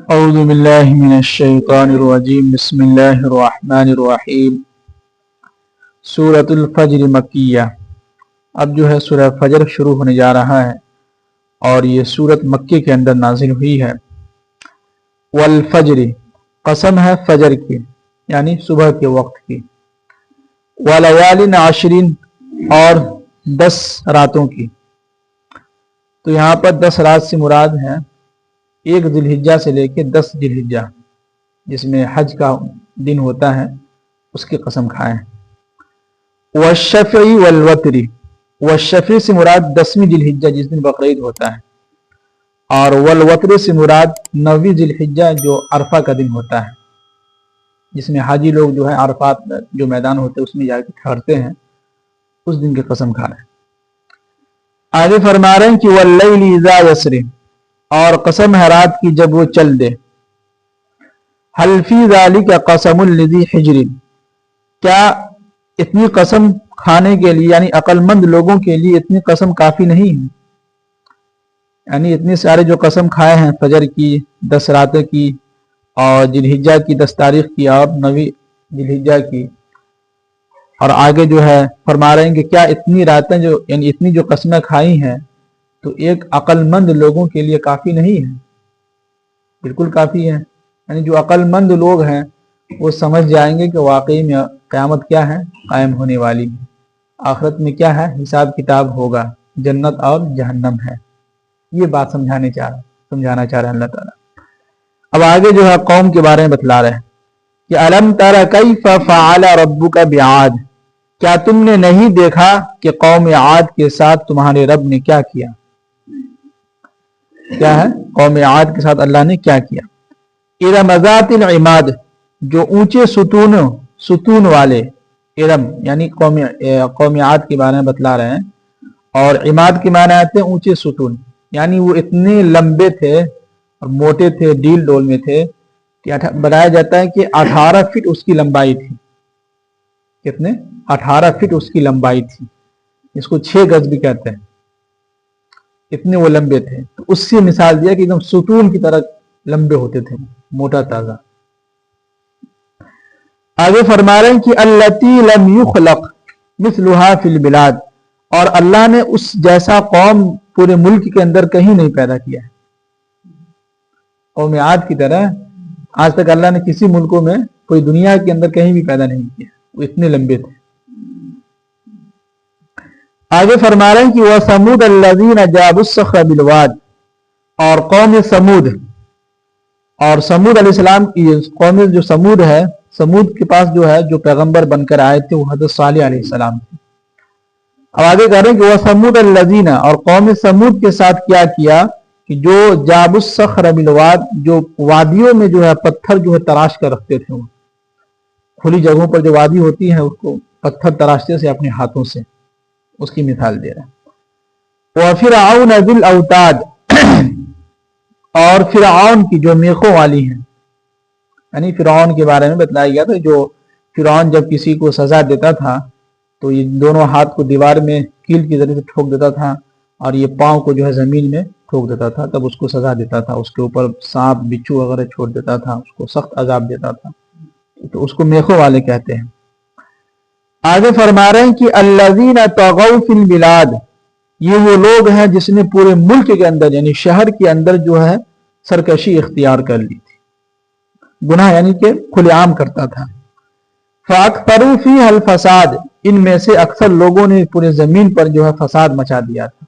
اعوذ باللہ من الشیطان الرجیم بسم اللہ الرحمن الرحیم سورۃ الفجر مکیہ۔ اب جو ہے سورہ فجر شروع ہونے جا رہا ہے اور یہ سورت مکے کے اندر نازل ہوئی ہے۔ والفجر، قسم ہے فجر کی یعنی صبح کے وقت کی۔ ولیال عشر، اور 10 راتوں کی۔ تو یہاں پر 10 رات سے مراد ہے 1 ذی الحجہ سے لے کے 10 ذی الحجہ، جس میں حج کا دن ہوتا ہے، اس کی قسم کھائیں۔ والشفع والوتر، والشفع سے مراد 10ویں ذی الحجہ جس دن بقرعید ہوتا ہے، اور والوتر سے مراد 9ویں ذی الحجہ جو عرفہ کا دن ہوتا ہے، جس میں حاجی لوگ جو ہے عرفات جو میدان ہوتے ہیں اس میں جا کے ٹھہرتے ہیں، اس دن کی قسم کھا رہے ہیں۔ آگے فرما رہے ہیں کہ واللیل اذا یسر، اور قسم ہے رات کی جب وہ چل دے۔ حل فی ذالک قسم لذی حجر، کیا اتنی قسم کھانے کے لیے یعنی عقل مند لوگوں کے لیے اتنی قسم کافی نہیں ہے؟ یعنی اتنے سارے جو قسم کھائے ہیں فجر کی، 10 راتوں کی، اور ذی الحجہ کی 10 تاریخ کی، اور 9ویں ذی الحجہ کی، اور آگے جو ہے فرما رہے ہیں کہ کیا اتنی راتیں جو یعنی اتنی جو قسمیں کھائی ہیں تو ایک عقل مند لوگوں کے لیے کافی نہیں ہے؟ بالکل کافی ہے۔ یعنی جو عقل مند لوگ ہیں وہ سمجھ جائیں گے کہ واقعی میں قیامت کیا ہے، قائم ہونے والی ہے، آخرت میں کیا ہے، حساب کتاب ہوگا، جنت اور جہنم ہے۔ یہ بات سمجھانا چاہ رہے ہیں اللہ تعالیٰ۔ اب آگے جو ہے قوم کے بارے میں بتلا رہے ہیں کہ الم تر کیف فعل ربک بعاد، کیا تم نے نہیں دیکھا کہ قوم عاد کے ساتھ تمہارے رب نے کیا کیا؟ کیا ہے؟ قوم عاد کے ساتھ اللہ نے کیا کیا؟ ارم ذات العماد، جو اونچے ستون والے، ارم یعنی قوم عاد کے بارے میں بتلا رہے ہیں، اور عماد کے معنی آتے ہیں اونچے ستون، یعنی وہ اتنے لمبے تھے اور موٹے تھے، ڈیل ڈول میں تھے کہ بتایا جاتا ہے کہ 18 فٹ اس کی لمبائی تھی۔ کتنے؟ 18 فٹ اس کی لمبائی تھی، اس کو 6 گز بھی کہتے ہیں، اتنے وہ لمبے تھے۔ تو اس سے مثال دیا کہ ایک دم ستون کی طرح لمبے ہوتے تھے، موٹا تازہ۔ آگے فرما رہے ہیں کہ التی لم یخلق مثلھا فی البلاد، اور اللہ نے اس جیسا قوم پورے ملک کے اندر کہیں نہیں پیدا کیا ہے۔ قوم عاد کی طرح آج تک اللہ نے کسی ملکوں میں کوئی دنیا کے اندر کہیں بھی پیدا نہیں کیا، وہ اتنے لمبے تھے۔ آگے فرما رہے ہیں کہ وَثَمُودَ الَّذِينَ جَابُوا الصَّخْرَ بِالْوَادِ، اور قوم سمود، اور سمود علیہ السلام کی قوم جو سمود ہے، سمود کے پاس جو ہے جو پیغمبر بن کر آئے تھے وہ حضرت صالح علیہ السلام تھے۔ اب آگے کہہ رہے ہیں کہ وَثَمُودَ الَّذِينَ، اور قوم سمود کے ساتھ کیا کیا کہ جو جَابُوا الصَّخْرَ بِالْوَادِ، جو وادیوں میں جو ہے پتھر جو ہے تراش کر رکھتے تھے، وہ کھلی جگہوں پر جو وادی ہوتی ہے اس کو پتھر تراشتے سے اپنے ہاتھوں سے، اس کی مثال دے رہے ہیں۔ وَفِرْعَوْنَ ذِي الْأَوْتَادِ، اور فرعون کی جو میخوں والی ہیں، یعنی فرعون کے بارے میں بتلایا گیا تھا، جو فرعون جب کسی کو سزا دیتا تھا تو یہ دونوں ہاتھ کو دیوار میں کیل کی ذریعے سے ٹھوک دیتا تھا، اور یہ پاؤں کو جو ہے زمین میں ٹھوک دیتا تھا، تب اس کو سزا دیتا تھا، اس کے اوپر سانپ بچھو وغیرہ چھوڑ دیتا تھا، اس کو سخت عذاب دیتا تھا، تو اس کو میخوں والے کہتے ہیں۔ آگے فرما رہے ہیں کہ الذین طغوا فی البلاد، یہ وہ لوگ ہیں جس نے پورے ملک کے اندر یعنی شہر کے اندر جو ہے سرکشی اختیار کر لی تھی، گناہ یعنی کہ کھلے عام کرتا تھا۔ فَأَكْثَرُوا فِيهَا الْفَسَادِ، ان میں سے اکثر لوگوں نے پورے زمین پر جو ہے فساد مچا دیا تھا۔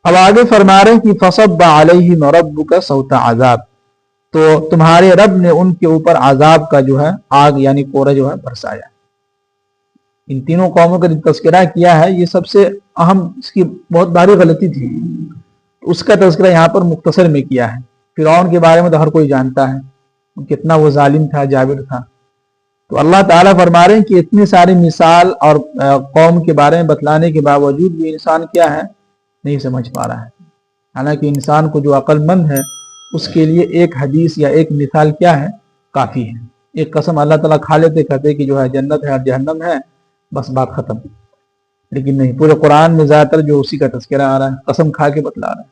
اب آگے فرما رہے ہیں کہ فَصَبَّ عَلَيْهِمْ رَبُّكَ صَوْتَ عَذَابٍ، تو تمہارے رب نے ان کے اوپر عذاب کا جو ہے آگ یعنی کورہ جو ہے برسایا۔ ان تینوں قوموں کا جو تذکرہ کیا ہے یہ سب سے اہم، اس کی بہت باری غلطی تھی، اس کا تذکرہ یہاں پر مختصر میں کیا ہے۔ فرعون کے بارے میں تو ہر کوئی جانتا ہے کتنا وہ ظالم تھا، جابر تھا۔ تو اللہ تعالیٰ فرما رہے ہیں کہ اتنی ساری مثال اور قوم کے بارے میں بتلانے کے باوجود بھی انسان کیا ہے، نہیں سمجھ پا رہا ہے۔ حالانکہ انسان کو جو عقل مند ہے اس کے لیے ایک حدیث یا ایک مثال کیا ہے، کافی ہے۔ ایک قسم اللہ تعالیٰ کھا لیتے کہتے کہ جو ہے جنت ہے اور جہنم ہے، بس بات ختم۔ لیکن نہیں، پورے قرآن میں زیادہ تر جو اسی کا تذکرہ آ رہا ہے، قسم کھا کے بتلا رہا ہے۔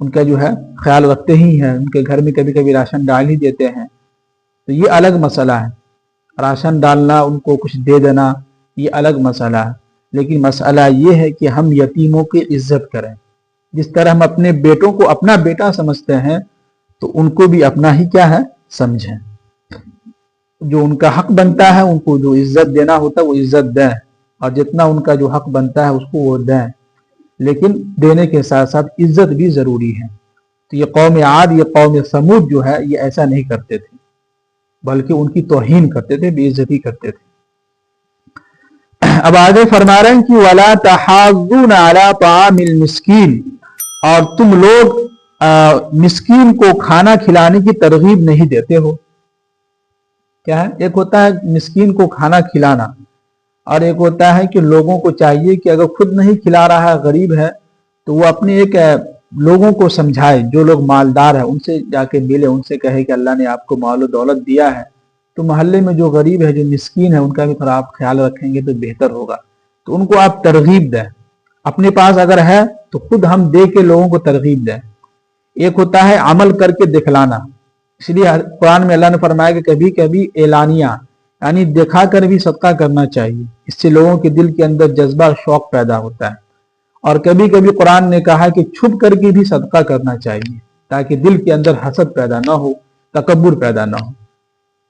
ان کا جو ہے خیال رکھتے ہی ہیں، ان کے گھر میں کبھی کبھی راشن ڈال ہی دیتے ہیں، تو یہ الگ مسئلہ ہے، راشن ڈالنا، ان کو کچھ دے دینا، یہ الگ مسئلہ ہے۔ لیکن مسئلہ یہ ہے کہ ہم یتیموں کی عزت کریں، جس طرح ہم اپنے بیٹوں کو اپنا بیٹا سمجھتے ہیں تو ان کو بھی اپنا ہی کیا ہے سمجھیں، جو ان کا حق بنتا ہے ان کو جو عزت دینا ہوتا ہے وہ عزت دیں، اور جتنا ان کا جو حق بنتا ہے اس کو وہ دیں، لیکن دینے کے ساتھ ساتھ عزت بھی ضروری ہے۔ تو یہ قوم عاد، یہ قوم ثمود جو ہے یہ ایسا نہیں کرتے تھے، بلکہ ان کی توہین کرتے تھے، بے عزتی کرتے تھے۔ اب آگے فرما رہے ہیں کہ وَلَا تَحَاضُّونَ عَلَىٰ طَعَامِ الْمِسْكِينِ، اور تم لوگ مسکین کو کھانا کھلانے کی ترغیب نہیں دیتے ہو۔ کیا ہے؟ ایک ہوتا ہے مسکین کو کھانا کھلانا، اور ایک ہوتا ہے کہ لوگوں کو چاہیے کہ اگر خود نہیں کھلا رہا ہے، غریب ہے، تو وہ اپنے ایک لوگوں کو سمجھائے، جو لوگ مالدار ہیں ان سے جا کے ملے، ان سے کہے کہ اللہ نے آپ کو مال و دولت دیا ہے، تو محلے میں جو غریب ہے، جو مسکین ہے، ان کا بھی تھوڑا آپ خیال رکھیں گے تو بہتر ہوگا، تو ان کو آپ ترغیب دیں۔ اپنے پاس اگر ہے تو خود ہم دے کے لوگوں کو ترغیب دیں۔ ایک ہوتا ہے عمل کر کے دکھلانا، اس لیے قرآن میں اللہ نے فرمایا کہ کبھی کبھی اعلانیہ، یعنی دکھا کر بھی صدقہ کرنا چاہیے، اس سے لوگوں کے دل کے اندر جذبہ شوق پیدا ہوتا ہے۔ اور کبھی کبھی قرآن نے کہا کہ چھپ کر کے بھی صدقہ کرنا چاہیے، تاکہ دل کے اندر حسد پیدا نہ ہو، تکبر پیدا نہ ہو۔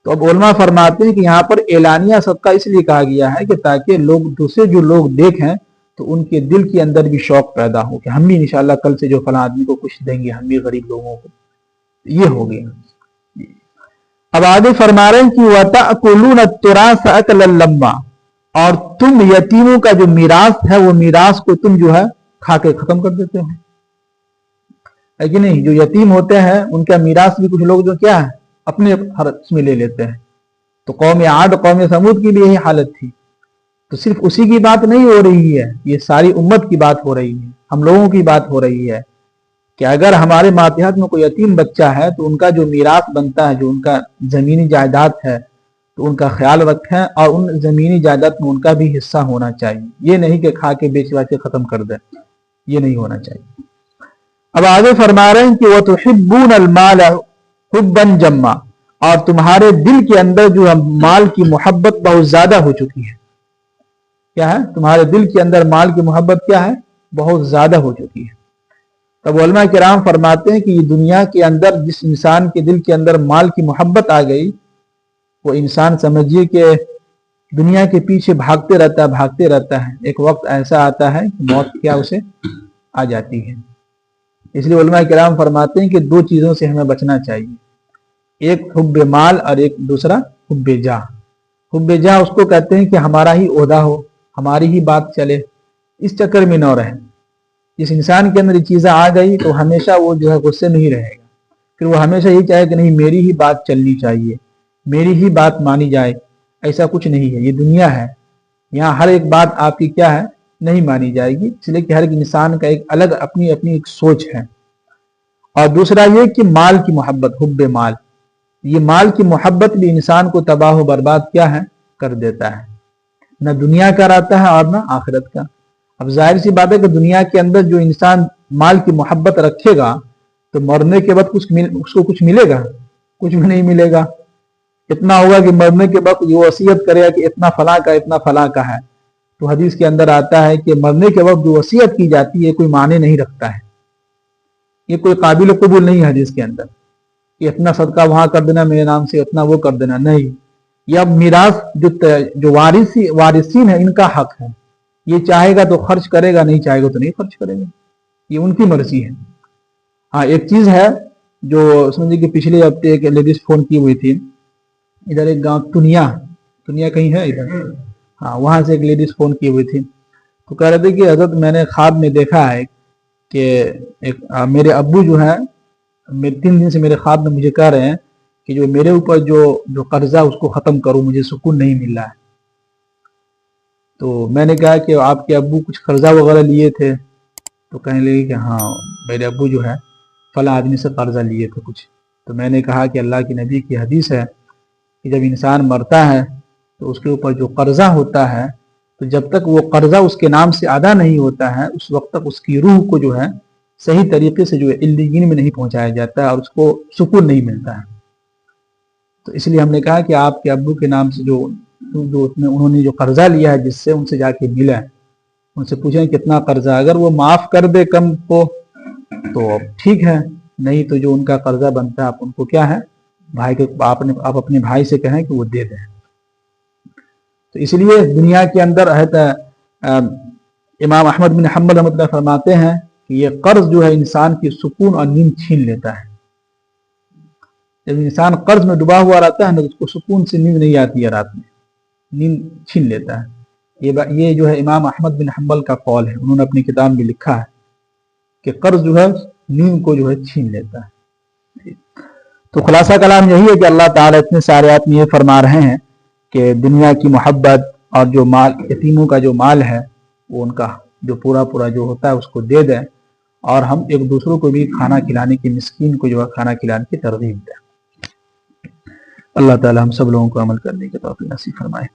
تو اب علماء فرماتے ہیں کہ یہاں پر اعلانیہ صدقہ اس لیے کہا گیا ہے کہ تاکہ لوگ دوسرے جو لوگ دیکھیں تو ان کے دل کے اندر بھی شوق پیدا ہو کہ ہم بھی انشاءاللہ کل سے جو فلاں آدمی کو کچھ دیں گے، ہم بھی غریب لوگوں کو، یہ ہو گیا۔ اب آگے فرما رہے ہیں کہ وَتَأْكُلُونَ التُّرَاثَ أَكْلًا لَمًّا، اور تم یتیموں کا جو میراث ہے وہ میراث کو تم جو ہے کھا کے ختم کر دیتے ہو، ہے کہ نہیں؟ جو یتیم ہوتے ہیں ان کا میراث بھی کچھ لوگ جو کیا ہے اپنے اس میں لے لیتے ہیں۔ تو قوم عاد، قوم ثمود کی بھی یہی حالت تھی۔ تو صرف اسی کی بات نہیں ہو رہی ہے، یہ ساری امت کی بات ہو رہی ہے، ہم لوگوں کی بات ہو رہی ہے کہ اگر ہمارے ماتحت میں کوئی یتیم بچہ ہے تو ان کا جو میراث بنتا ہے، جو ان کا زمینی جائیداد ہے، تو ان کا خیال رکھیں، اور ان زمینی جائیداد میں ان کا بھی حصہ ہونا چاہیے، یہ نہیں کہ کھا کے بیچ باچ کے ختم کر دیں، یہ نہیں ہونا چاہیے۔ اب آگے فرما رہے ہیں کہ وَتُحِبُّونَ الْمَالَ حُبًّا جَمًّا، اور تمہارے دل کے اندر جو مال کی محبت بہت زیادہ ہو چکی ہے۔ کیا ہے؟ تمہارے دل کے اندر مال کی محبت کیا ہے؟ بہت زیادہ ہو چکی ہے۔ تب علماء کرام فرماتے ہیں کہ یہ دنیا کے اندر جس انسان کے دل کے اندر مال کی محبت آ گئی، وہ انسان سمجھیے کہ دنیا کے پیچھے بھاگتے رہتا ہے، ایک وقت ایسا آتا ہے کہ موت کیا اسے آ جاتی ہے۔ اس لیے علماء کرام فرماتے ہیں کہ دو چیزوں سے ہمیں بچنا چاہیے، ایک حب مال اور ایک دوسرا حب جاہ۔ حب جاہ اس کو کہتے ہیں کہ ہمارا ہی عہدہ ہو، ہماری ہی بات چلے، اس چکر میں نہ رہیں۔ جس انسان کے اندر یہ چیزیں آ گئی تو ہمیشہ وہ جو ہے غصے میں ہی رہے گا، پھر وہ ہمیشہ یہ چاہے کہ نہیں میری ہی بات چلنی چاہیے، میری ہی بات مانی جائے۔ ایسا کچھ نہیں ہے، یہ دنیا ہے، یہاں ہر ایک بات آپ کی کیا ہے نہیں مانی جائے گی، اس لیے کہ ہر ایک انسان کا ایک الگ اپنی ایک سوچ ہے۔ اور دوسرا یہ کہ مال کی محبت، حب مال، یہ مال کی محبت بھی انسان کو تباہ و برباد کیا ہے کر دیتا ہے، نہ دنیا کا رہتا ہے اور نہ آخرت کا۔ اب ظاہر سی بات ہے کہ دنیا کے اندر جو انسان مال کی محبت رکھے گا تو مرنے کے بعد اس کو کچھ ملے گا؟ کچھ بھی نہیں ملے گا۔ اتنا ہوگا کہ مرنے کے وقت یہ وصیت کرے گا کہ اتنا فلاں کا، اتنا فلاں کا ہے۔ تو حدیث کے اندر آتا ہے کہ مرنے کے وقت جو وصیت کی جاتی ہے کوئی معنی نہیں رکھتا ہے، یہ کوئی قابل قبول نہیں ہے حدیث کے اندر کہ اتنا صدقہ وہاں کر دینا میرے نام سے، اتنا وہ کر دینا، نہیں۔ یہ اب میراث جو وارثین ہیں ان کا حق ہے، یہ چاہے گا تو خرچ کرے گا، نہیں چاہے گا تو نہیں خرچ کرے گا، یہ ان کی مرضی ہے۔ ہاں ایک چیز ہے جو سمجھے کہ پچھلے ہفتے ایک لیڈیز فون کی ہوئی تھی، ادھر ایک گاؤں تنیا کہیں ہے ادھر، ہاں وہاں سے ایک لیڈیز فون کی ہوئی تھی، تو کہہ رہے تھے کہ حضرت میں نے خواب میں دیکھا ہے کہ میرے ابو جو ہیں 3 دن سے میرے خواب میں مجھے کہہ رہے ہیں کہ جو میرے اوپر جو قرضہ اس کو ختم کروں، مجھے سکون نہیں مل رہا ہے۔ تو میں نے کہا کہ آپ کے ابو کچھ قرضہ وغیرہ لیے تھے؟ تو کہنے لگے کہ ہاں میرے ابو جو ہے فلاں آدمی سے قرضہ لیے تھے کچھ۔ تو میں نے کہا کہ اللہ کے نبی کی حدیث ہے کہ جب انسان مرتا ہے تو اس کے اوپر جو قرضہ ہوتا ہے، تو جب تک وہ قرضہ اس کے نام سے ادا نہیں ہوتا ہے اس وقت تک اس کی روح کو جو ہے صحیح طریقے سے جو ہے علیین میں نہیں پہنچایا جاتا ہے اور اس کو سکون نہیں ملتا ہے. تو اس لیے ہم نے کہا کہ آپ کے ابو کے نام سے جو انہوں نے جو قرضہ لیا ہے جس سے، ان سے جا کے ملا، ان سے پوچھیں کتنا قرضہ، اگر وہ معاف کر دے کم کو تو ٹھیک ہے، نہیں تو جو ان کا قرضہ بنتا ہے آپ ان کو کیا ہے بھائی کے، آپ اپنے بھائی سے کہیں کہ وہ دے دیں. تو اس لیے دنیا کے اندر امام احمد بن حنبل رحمۃ اللہ فرماتے ہیں کہ یہ قرض جو ہے انسان کی سکون اور نیند چھین لیتا ہے. جب انسان قرض میں ڈوبا ہوا رہتا ہے نا تو اس کو سکون سے نیند نہیں آتی ہے، رات میں نیند چھین لیتا ہے. یہ جو ہے امام احمد بن حنبل کا قول ہے، انہوں نے اپنی کتاب میں لکھا ہے کہ قرض جو ہے نیند کو جو ہے چھین لیتا ہے. تو خلاصہ کلام یہی ہے کہ اللہ تعالیٰ اتنے سارے آیات میں یہ فرما رہے ہیں کہ دنیا کی محبت اور جو مال، یتیموں کا جو مال ہے وہ ان کا جو پورا جو ہوتا ہے اس کو دے دیں، اور ہم ایک دوسروں کو بھی کھانا کھلانے کی، مسکین کو جو ہے کھانا کھلانے کی ترغیب دیں. اللہ تعالیٰ ہم سب لوگوں کو عمل کرنے کی توفیق نصیب فرمائے.